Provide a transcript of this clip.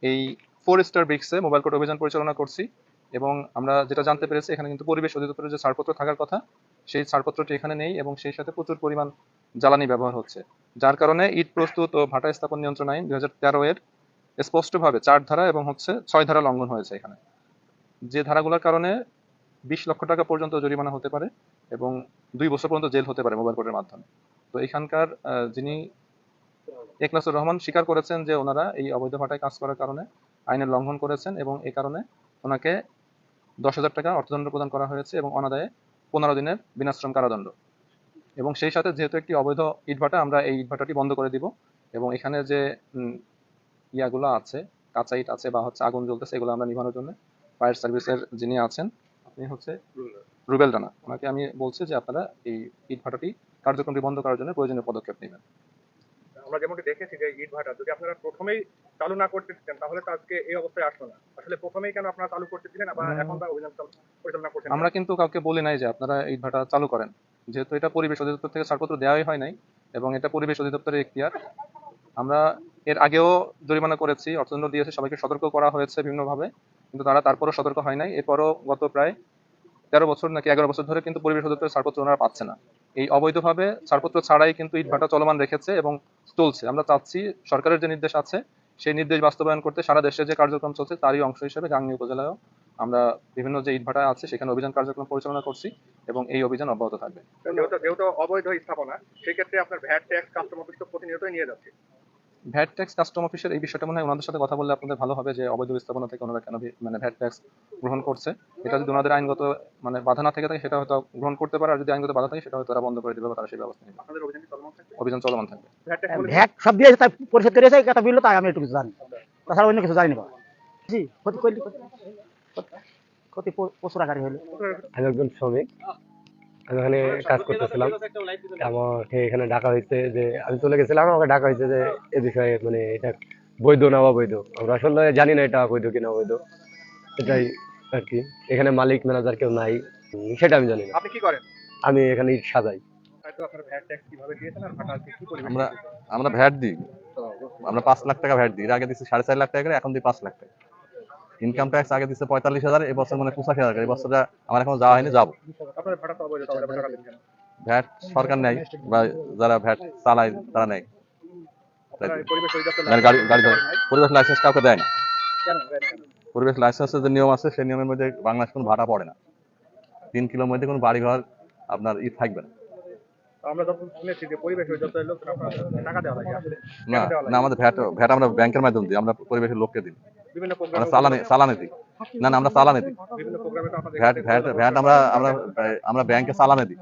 এই 4 star ব্রিক্সে mobile court অভিযান পরিচালনা করছি এবং আমরা যেটা জানতে পেরেছি এখানে কিন্তু পরিবেশ অধিদপ্তরের যে ছাড়পত্র থাকার কথা সেই ছাড়পত্রটি এখানে নেই এবং সেই সাথে প্রচুর পরিমাণ জ্বালানি ব্যবহার হচ্ছে, যার কারণে ইট প্রস্তুত ও ভাটা স্থাপন নিয়ন্ত্রণ আইন 2013 এর স্পষ্টভাবে 4 ধারা এবং 6 ধারা লঙ্ঘন হয়েছে এখানে, যে ধারাগুলোর কারণে 20 লক্ষ টাকা পর্যন্ত জরিমানা হতে পারে এবং 2 বছর পর্যন্ত জেল হতে পারে মোবাইল কোর্টের মাধ্যমে। তো এখানকার যিনি এখলাসুর রহমান স্বীকার করেছেন যে ওনারা এই অবৈধ ভাটায় কাজ করার কারণে আইনের লঙ্ঘন করেছেন এবং এই কারণে ওনাকে 10,000 টাকা অর্থদণ্ড প্রদান করা হয়েছে এবং অনাদায়ে 15 দিনের বিনাশ্রম কারাদণ্ড। এবং সেই সাথে যেহেতু একটি অবৈধ ইটভাটা, আমরা এই ইটভাটাটি বন্ধ করে দিব এবং এখানে যে ইয়াগুলো আছে, কাঁচা ইট আছে বা আগুন জ্বলতেছে, এগুলো আমরা নিভানোর জন্য ফায়ার সার্ভিসের যিনি আছেন, আপনি রুবেল রানা, ওনাকে আমি বলছি যে আপনারা এই ইটভাটাটি কার্যক্রমটি বন্ধ করার জন্য প্রয়োজনীয় পদক্ষেপ নেবেন। আমরা যেমনটি দেখেছি যে ইট ভাটা যদি আপনারা প্রথমেই চালু না করতে দিতেন তাহলে তো আজকে এই অবস্থায় আসতো না। আসলে প্রথমেই কেন আপনারা চালু করতে দিলেন আবার এখন বা অভিযান পরিচালনা করছেন? আমরা কিন্তু কাউকে বলি নাই যে আপনারা ইট ভাটা চালু করেন, যেহেতু এটা পরিবেশ অধিদপ্তর থেকে ছাড়পত্র দেওয়াই হয় নাই এবং এটা পরিবেশ অধিদপ্তরের এখতিয়ার। আমরা এর আগেও জরিমানা করেছি, অর্থদণ্ড দিয়েছে, সবাইকে সতর্ক করা হয়েছে বিভিন্নভাবে, কিন্তু তারা তারপরও সতর্ক হয় নাই। এরপরও গত প্রায় 13 বছর নাকি 11 বছর ধরে কিন্তু পরিবেশ অধিদপ্তরের ছাড়পত্র ওনারা পাচ্ছে না। এই অবৈধভাবে ছাড়পত্র ছাড়াই কিন্তু ইটভাটা চলমান রেখেছে এবং চলছে। আমরা চাচ্ছি সরকারের যে নির্দেশ আছে সেই নির্দেশ বাস্তবায়ন করতে সারা দেশে যে কার্যক্রম চলছে তারই অংশ হিসেবে গাংনী উপজেলায়ও আমরা বিভিন্ন যে ইটভাটা আছে সেখানে অভিযান কার্যক্রম পরিচালনা করছি এবং এই অভিযান অব্যাহত থাকবে। যেহেতু অবৈধ স্থাপনা, সেক্ষেত্রে আপনার ভ্যাট ট্যাক্স কাস্টম অফিস তো প্রতিনিয়তই নিয়ে যাচ্ছে। ভ্যাট ট্যাক্স কাস্টম অফিসের এই বিষয়টা মনে হয় ওনাদের সাথে কথা বললে আপনাদের ভালো হবে যে অবৈধ স্থাপনা থেকে ওনারা কেন ভ্যাট ট্যাক্স গ্রহণ করছে। এটা যদি ওনাদের আইনগত বাধা না থেকে থাকে সেটা হয়তো গ্রহণ করতে পারে, আর যদি আইনগত বাধা থাকে সেটা হয়তো তারা বন্ধ করে দিবে বা তারা সেই ব্যবস্থা নেবে। আপনাদের অভিযান কি চলমান থাকবে? অভিযান চলমান থাকবে। ভ্যাট সব দিয়েছে, তাই পরিশোধ করেছে, কথা বললো তাই আমি একটু কিছু জানি, তাছাড়া অন্য কিছু জানি না। জি, ক্ষতি করলি ক্ষতি প্রচুর আকারে হলো। আমি একজন শ্রমিক, আমি ওখানে কাজ করতেছিলাম। আমাকে এখানে ডাকা হয়েছে যে আমি চলে গেছিলাম, আমাকে ডাকা হয়েছে যে এ বিষয়ে এটা বৈধ না অবৈধ। আমরা আসলে জানি না এটা বৈধ কিনা অবৈধ, এটাই আর কি। এখানে মালিক ম্যানেজার কেউ নাই, সেটা আমি জানি না। আপনি কি করেন? আমি এখানে ইট সাজাই। আমরা ভ্যাট দিই, আমরা 5 লাখ টাকা ভ্যাট দিই। এর আগে দিচ্ছি 4.5 লাখ টাকা করে, এখন দিই 5 লাখ টাকা। ইনকাম ট্যাক্স আগে দিচ্ছে 45,000, এবছর 85,000। এই বছরটা আমার এখনো যাওয়া হয়নি, যাবো। ভ্যাট সরকার নেয় বা যারা ভ্যাট চালায় তারা নেয়। পরিবেশ লাইসেন্স কাউকে দেয় না। পরিবেশ লাইসেন্সের যে নিয়ম আছে সেই নিয়মের মধ্যে বাংলাদেশ কোনো ভাড়া পড়ে না। 3 কিলোর মধ্যে কোনো বাড়িঘর আপনার থাকবে না। আমরা যখন শুনেছি যে পরিবেশ অধিদপ্তরের লোক টাকা দেওয়া লাগে, না আমাদের ভ্যাট আমরা ব্যাংকের মাধ্যমে দিই, আমরা পরিবেশের লোককে দিই। বিভিন্ন আমরা চালানে দিই। না আমরা চালানে দিই। ভ্যাট আমরা ব্যাংকে চালানে দিই।